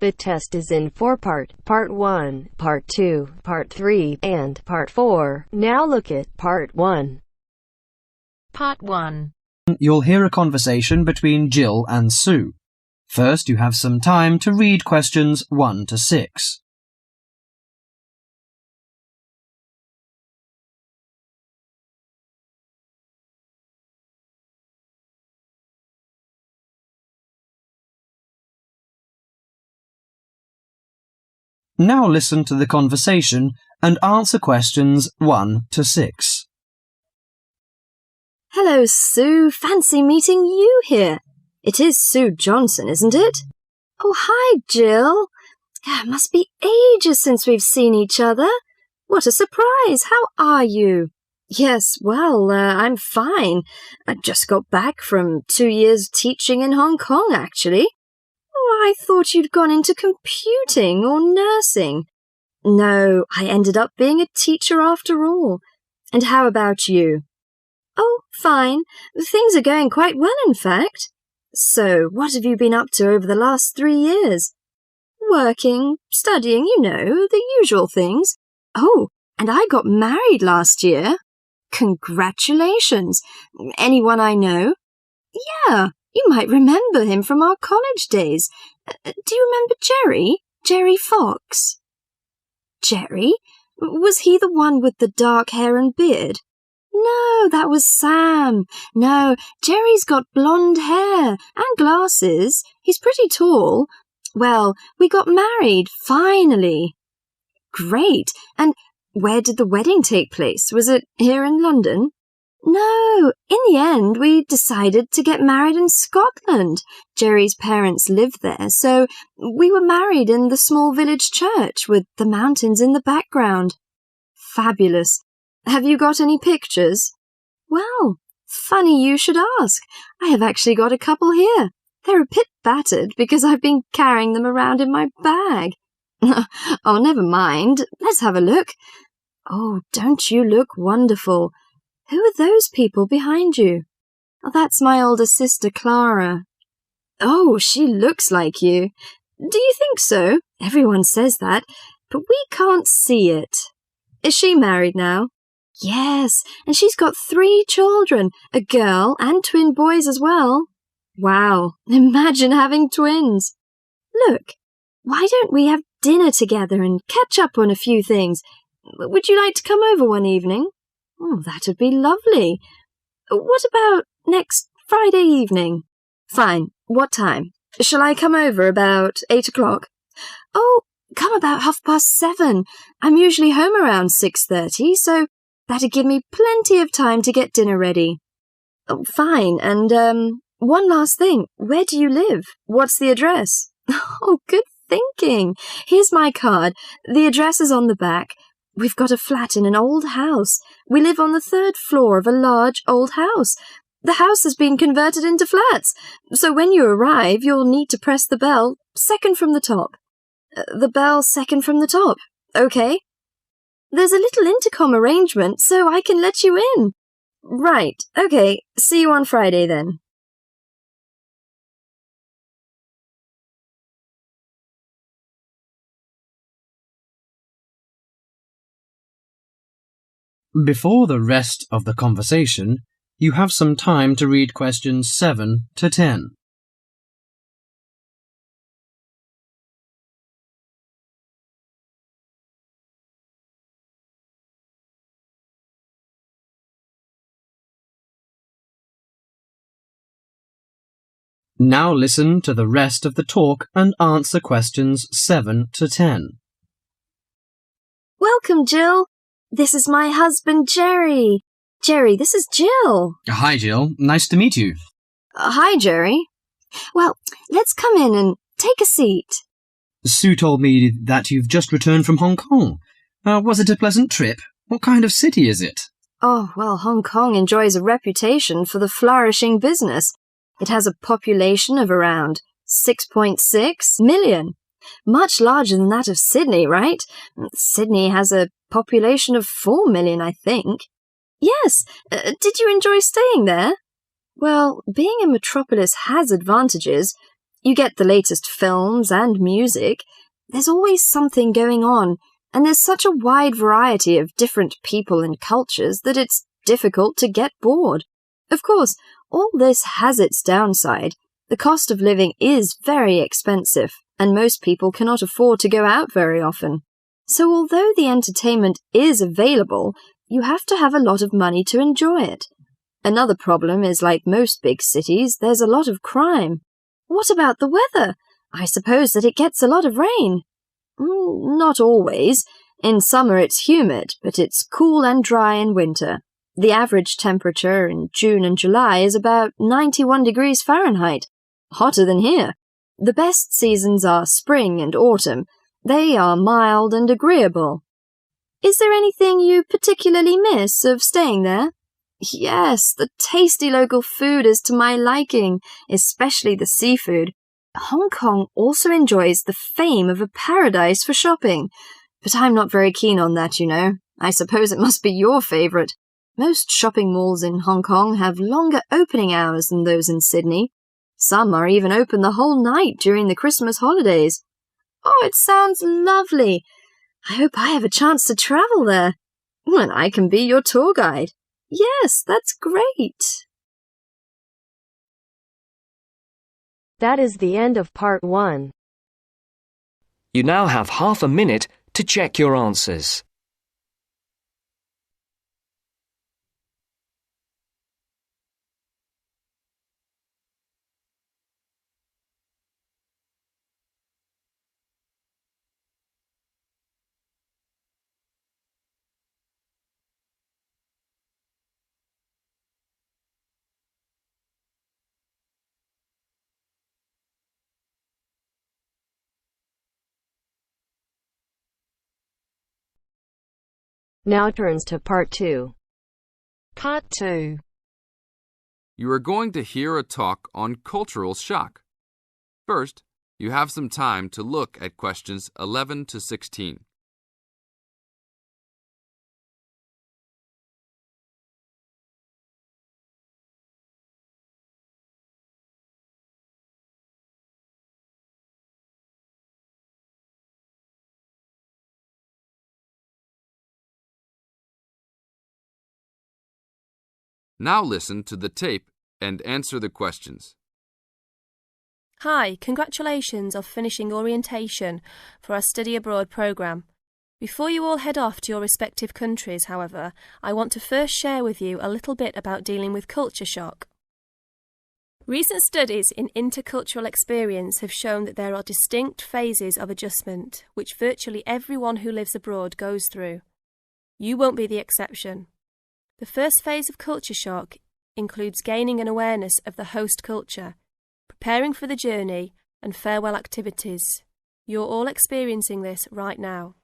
alphabet test is in 4-part, Part 1, Part 2, Part 3, and Part 4. Now look at Part 1. Part 1. You'll hear a conversation between Jill and Sue. First, you have some time to read questions 1 to 6. Now listen to the conversation and answer questions 1 to 6. Hello, Sue. Fancy meeting you here. It is Sue Johnson, isn't it? Oh, hi, Jill. It must be ages since we've seen each other. What a surprise. How are you? Yes, well, I'm fine. I just got back from 2 years teaching in Hong Kong, actually. Oh, I thought you'd gone into computing or nursing. No, I ended up being a teacher after all. And how about you? Oh, fine. Things are going quite well, in fact. So, what have you been up to over the last 3 years? Working, studying, you know, the usual things. Oh, and I got married last year. Congratulations. Anyone I know? Yeah, you might remember him from our college days. Do you remember Jerry? Jerry Fox? Jerry? Was he the one with the dark hair and beard? No, that was Sam. No, Jerry's got blonde hair and glasses. He's pretty tall. Well, we got married, finally. Great. And where did the wedding take place? Was it here in London? No, in the end, we decided to get married in Scotland. Jerry's parents lived there, so we were married in the small village church with the mountains in the background. Fabulous. Have you got any pictures? Well, funny you should ask. I have actually got a couple here. They're a bit battered because I've been carrying them around in my bag. Oh, never mind. Let's have a look. Oh, don't you look wonderful? Who are those people behind you? Oh, that's my older sister, Clara. Oh, she looks like you. Do you think so? Everyone says that, but we can't see it. Is she married now? Yes, and she's got 3 children, a girl and twin boys as well. Wow, imagine having twins. Look, why don't we have dinner together and catch up on a few things? Would you like to come over one evening? Oh, that would be lovely. What about next Friday evening? Fine. What time? Shall I come over about 8 o'clock? Oh, come about 7:30. I'm usually home around 6:30, so that'd give me plenty of time to get dinner ready. Oh, fine. And, one last thing. Where do you live? What's the address? Oh, good thinking. Here's my card. The address is on the back. We've got a flat in an old house. We live on the 3rd floor of a large old house. The house has been converted into flats, so when you arrive, you'll need to press the bell, second from the top. The bell second from the top, okay? There's a little intercom arrangement, so I can let you in. Right, okay, see you on Friday then. Before the rest of the conversation, you have some time to read questions 7 to 10. Now listen to the rest of the talk and answer questions 7 to 10. Welcome, Jill. This is my husband, Jerry. Jerry, this is Jill. Hi, Jill. Nice to meet you. Hi, Jerry. Well, let's come in and take a seat. Sue told me that you've just returned from Hong Kong. Was it a pleasant trip? What kind of city is it? Oh, well, Hong Kong enjoys a reputation for the flourishing business. It has a population of around 6.6 million. Much larger than that of Sydney, right? Sydney has a population of 4 million, I think. Yes, did you enjoy staying there? Well, being a metropolis has advantages. You get the latest films and music. There's always something going on, and there's such a wide variety of different people and cultures that it's difficult to get bored. Of course, all this has its downside. The cost of living is very expensive, and most people cannot afford to go out very often. So although the entertainment is available, you have to have a lot of money to enjoy it. Another problem is, like most big cities, there's a lot of crime. What about the weather? I suppose that it gets a lot of rain. Not always. In summer it's humid, but it's cool and dry in winter. The average temperature in June and July is about 91 degrees Fahrenheit. Hotter than here. The best seasons are spring and autumn. They are mild and agreeable. Is there anything you particularly miss of staying there? Yes, the tasty local food is to my liking, especially the seafood. Hong Kong also enjoys the fame of a paradise for shopping, but I'm not very keen on that, you know. I suppose it must be your favourite. Most shopping malls in Hong Kong have longer opening hours than those in Sydney. Some are even open the whole night during the Christmas holidays. Oh, it sounds lovely. I hope I have a chance to travel there. And I can be your tour guide. Yes, that's great. That is the end of part 1. You now have half a minute to check your answers. Now turns to part 2. Part 2. You are going to hear a talk on cultural shock. First, you have some time to look at questions 11 to 16. Now listen to the tape and answer the questions. Hi, congratulations on finishing orientation for our study abroad programme. Before you all head off to your respective countries, however, I want to first share with you a little bit about dealing with culture shock. Recent studies in intercultural experience have shown that there are distinct phases of adjustment which virtually everyone who lives abroad goes through. You won't be the exception. The first phase of culture shock includes gaining an awareness of the host culture, preparing for the journey, and farewell activities. You're all experiencing this right now.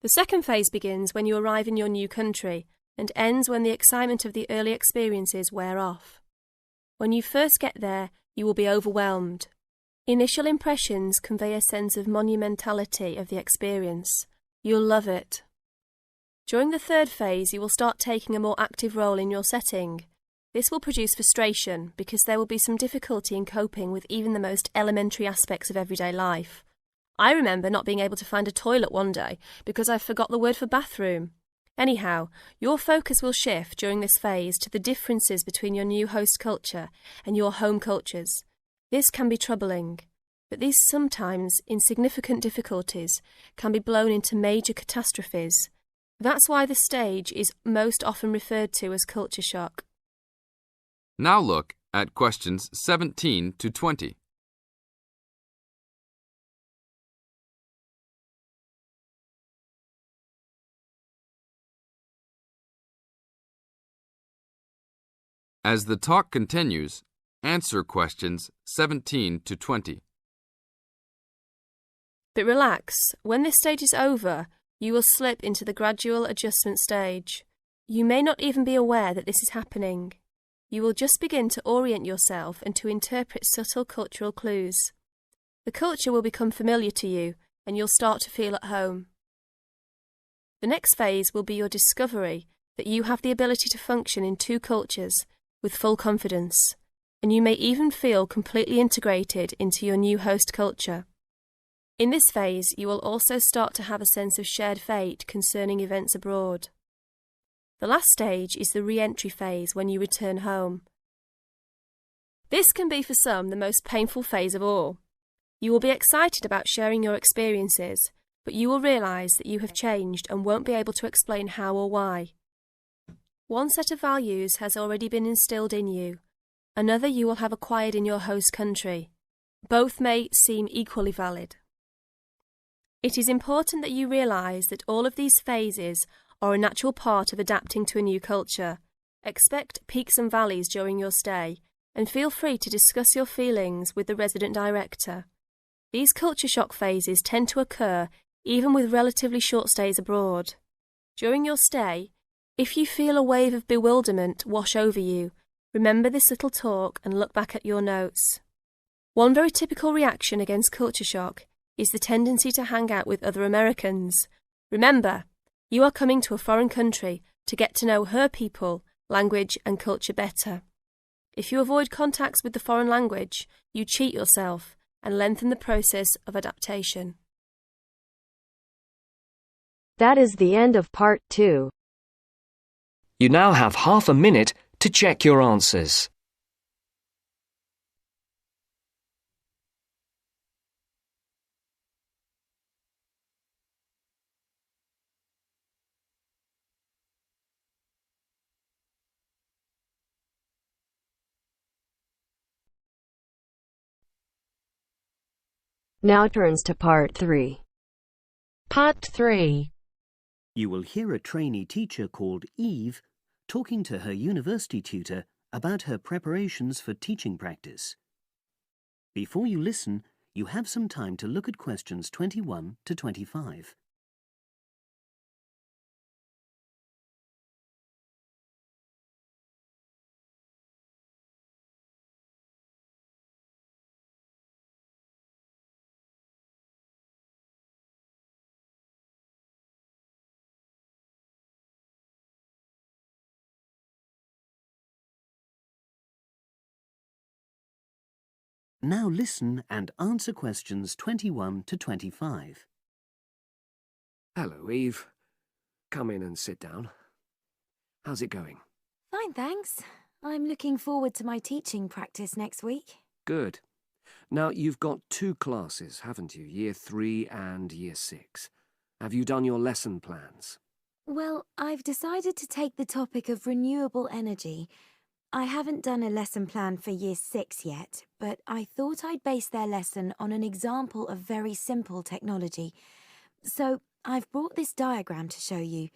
The second phase begins when you arrive in your new country and ends when the excitement of the early experiences wear off. When you first get there, you will be overwhelmed. Initial impressions convey a sense of monumentality of the experience. You'll love it. During the third phase, you will start taking a more active role in your setting. This will produce frustration because there will be some difficulty in coping with even the most elementary aspects of everyday life. I remember not being able to find a toilet one day because I forgot the word for bathroom. Anyhow, your focus will shift during this phase to the differences between your new host culture and your home cultures. This can be troubling, but these sometimes insignificant difficulties can be blown into major catastrophes. That's why the stage is most often referred to as culture shock. Now look at questions 17 to 20. As the talk continues, answer questions 17 to 20. But relax, when this stage is over, you will slip into the gradual adjustment stage. You may not even be aware that this is happening. You will just begin to orient yourself and to interpret subtle cultural clues. The culture will become familiar to you, and you'll start to feel at home. The next phase will be your discovery that you have the ability to function in two cultures with full confidence. and you may even feel completely integrated into your new host culture. In this phase, you will also start to have a sense of shared fate concerning events abroad. The last stage is the re-entry phase when you return home. This can be for some the most painful phase of all. You will be excited about sharing your experiences, but you will realise that you have changed and won't be able to explain how or why. One set of values has already been instilled in you, another you will have acquired in your host country. Both may seem equally valid. It is important that you realise that all of these phases are a natural part of adapting to a new culture. Expect peaks and valleys during your stay, and feel free to discuss your feelings with the resident director. These culture shock phases tend to occur even with relatively short stays abroad. During your stay, if you feel a wave of bewilderment wash over you, remember this little talk and look back at your notes. One very typical reaction against culture shock is the tendency to hang out with other Americans. Remember, you are coming to a foreign country to get to know her people, language and culture better. If you avoid contacts with the foreign language, you cheat yourself and lengthen the process of adaptation. That is the end of part 2. You now have half a minute to check your answers. Now turns to part 3. Part 3. You will hear a trainee teacher called Eve talking to her university tutor about her preparations for teaching practice. Before you listen, you have some time to look at questions 21 to 25. Now listen and answer questions 21 to 25. Hello, Eve. Come in and sit down. How's it going? Fine, thanks. I'm looking forward to my teaching practice next week. Good. Now, you've got 2 classes, haven't you? Year 3 and Year 6. Have you done your lesson plans? Well, I've decided to take the topic of renewable energy. I haven't done a lesson plan for Year 6 yet, but I thought I'd base their lesson on an example of very simple technology. So I've brought this diagram to show you.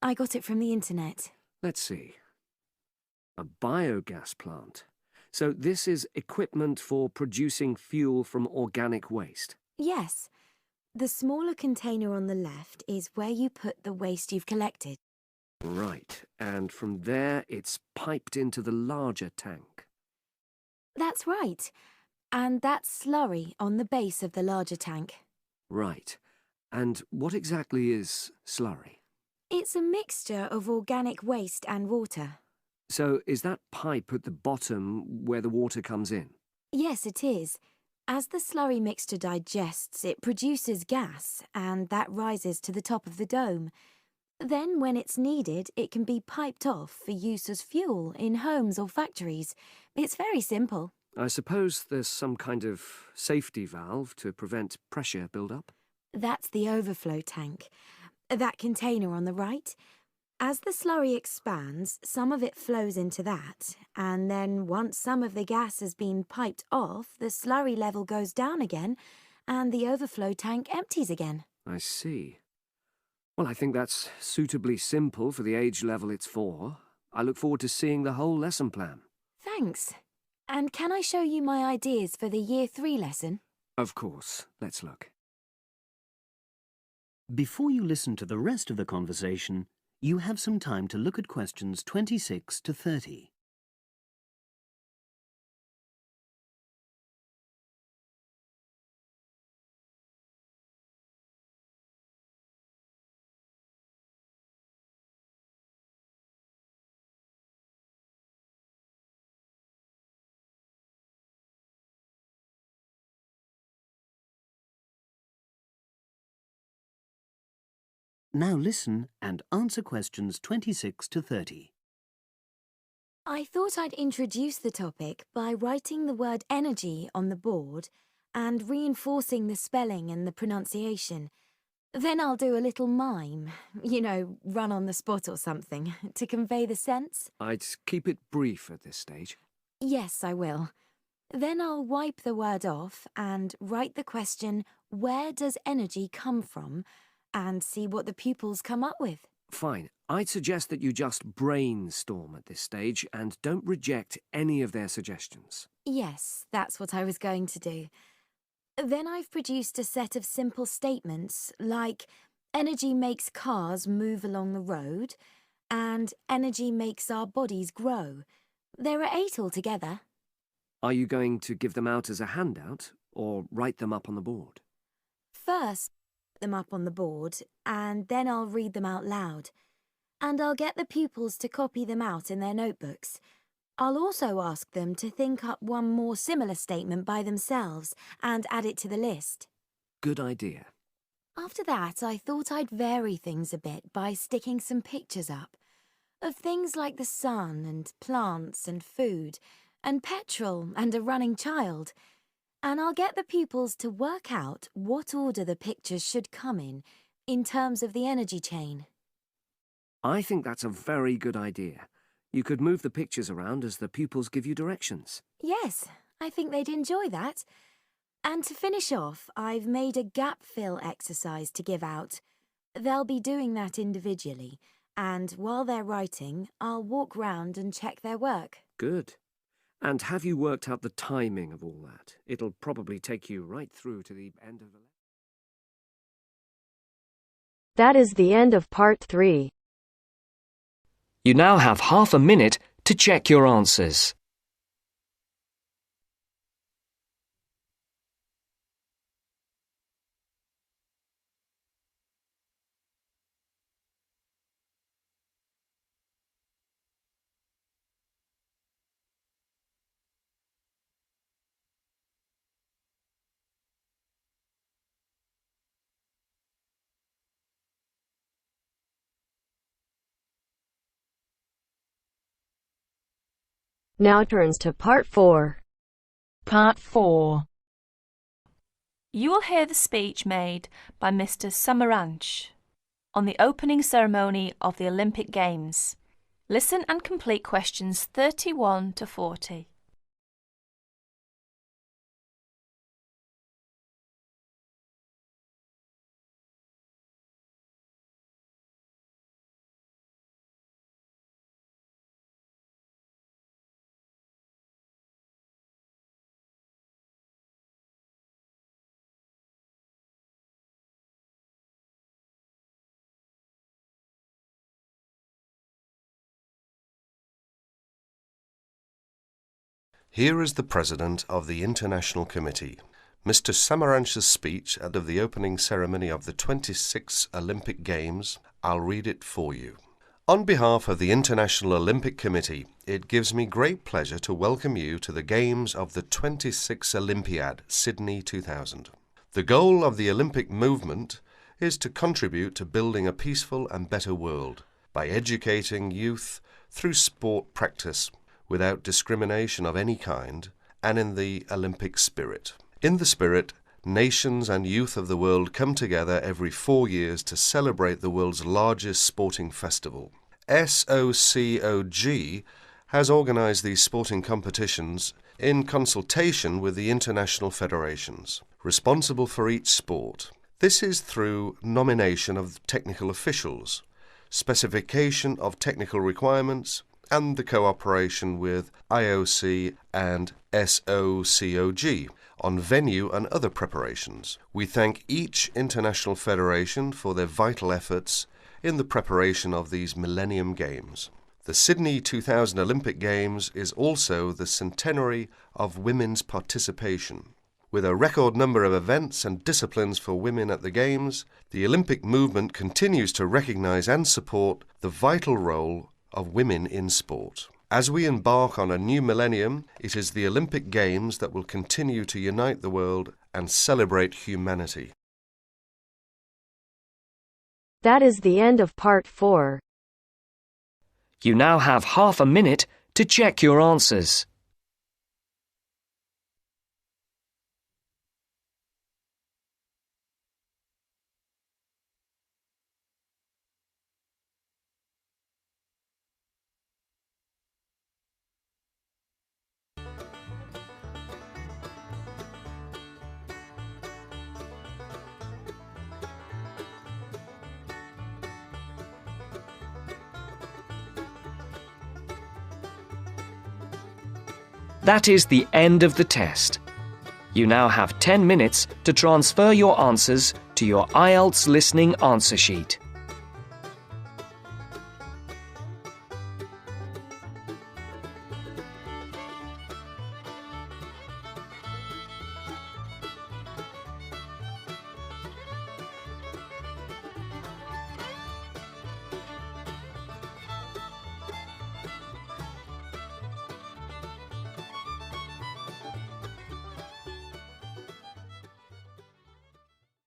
I got it from the internet. Let's see. A biogas plant. So this is equipment for producing fuel from organic waste? Yes. The smaller container on the left is where you put the waste you've collected. Right, and from there it's piped into the larger tank. That's right. And that's slurry on the base of the larger tank. Right. And what exactly is slurry? It's a mixture of organic waste and water. So is that pipe at the bottom where the water comes in? Yes, it is. As the slurry mixture digests, it produces gas, and that rises to the top of the dome. Then, when it's needed, it can be piped off for use as fuel in homes or factories. It's very simple. I suppose there's some kind of safety valve to prevent pressure build-up? That's the overflow tank. That container on the right. As the slurry expands, some of it flows into that, and then once some of the gas has been piped off, the slurry level goes down again, and the overflow tank empties again. I see. Well, I think that's suitably simple for the age level it's for. I look forward to seeing the whole lesson plan. Thanks. And can I show you my ideas for the Year 3 lesson? Of course. Let's look. Before you listen to the rest of the conversation, you have some time to look at questions 26 to 30. Now listen and answer questions 26 to 30. I thought I'd introduce the topic by writing the word energy on the board and reinforcing the spelling and the pronunciation. Then I'll do a little mime, run on the spot or something, to convey the sense. I'd keep it brief at this stage. Yes, I will. Then I'll wipe the word off and write the question, where does energy come from? And see what the pupils come up with. Fine. I'd suggest that you just brainstorm at this stage and don't reject any of their suggestions. Yes, that's what I was going to do. Then I've produced a set of simple statements like energy makes cars move along the road and energy makes our bodies grow. There are 8 altogether. Are you going to give them out as a handout or write them up on the board? First, them up on the board and then I'll read them out loud. And I'll get the pupils to copy them out in their notebooks. I'll also ask them to think up one more similar statement by themselves and add it to the list. Good idea. After that, I thought I'd vary things a bit by sticking some pictures up of things like the sun and plants and food and petrol and a running child. And I'll get the pupils to work out what order the pictures should come in terms of the energy chain. I think that's a very good idea. You could move the pictures around as the pupils give you directions. Yes, I think they'd enjoy that. And to finish off, I've made a gap fill exercise to give out. They'll be doing that individually, and while they're writing, I'll walk round and check their work. Good. And have you worked out the timing of all that? It'll probably take you right through to the end of the lesson. That is the end of part 3. You now have half a minute to check your answers. Now turns to part 4. Part 4. You will hear the speech made by Mr. Samaranch on the opening ceremony of the Olympic Games. Listen and complete questions 31 to 40. Here is the President of the International Committee, Mr. Samaranch's speech at the opening ceremony of the 26th Olympic Games. I'll read it for you. On behalf of the International Olympic Committee, it gives me great pleasure to welcome you to the Games of the 26th Olympiad, Sydney 2000. The goal of the Olympic movement is to contribute to building a peaceful and better world by educating youth through sport practice without discrimination of any kind, and in the Olympic spirit. In the spirit, nations and youth of the world come together every 4 years to celebrate the world's largest sporting festival. SOCOG has organized these sporting competitions in consultation with the international federations responsible for each sport. This is through nomination of technical officials, specification of technical requirements, and the cooperation with IOC and SOCOG on venue and other preparations. We thank each international federation for their vital efforts in the preparation of these Millennium Games. The Sydney 2000 Olympic Games is also the centenary of women's participation. With a record number of events and disciplines for women at the Games, the Olympic movement continues to recognise and support the vital role of women in sport. As we embark on a new millennium, it is the Olympic Games that will continue to unite the world and celebrate humanity. That is the end of part 4. You now have half a minute to check your answers. That is the end of the test. You now have 10 minutes to transfer your answers to your Ielts listening answer sheet.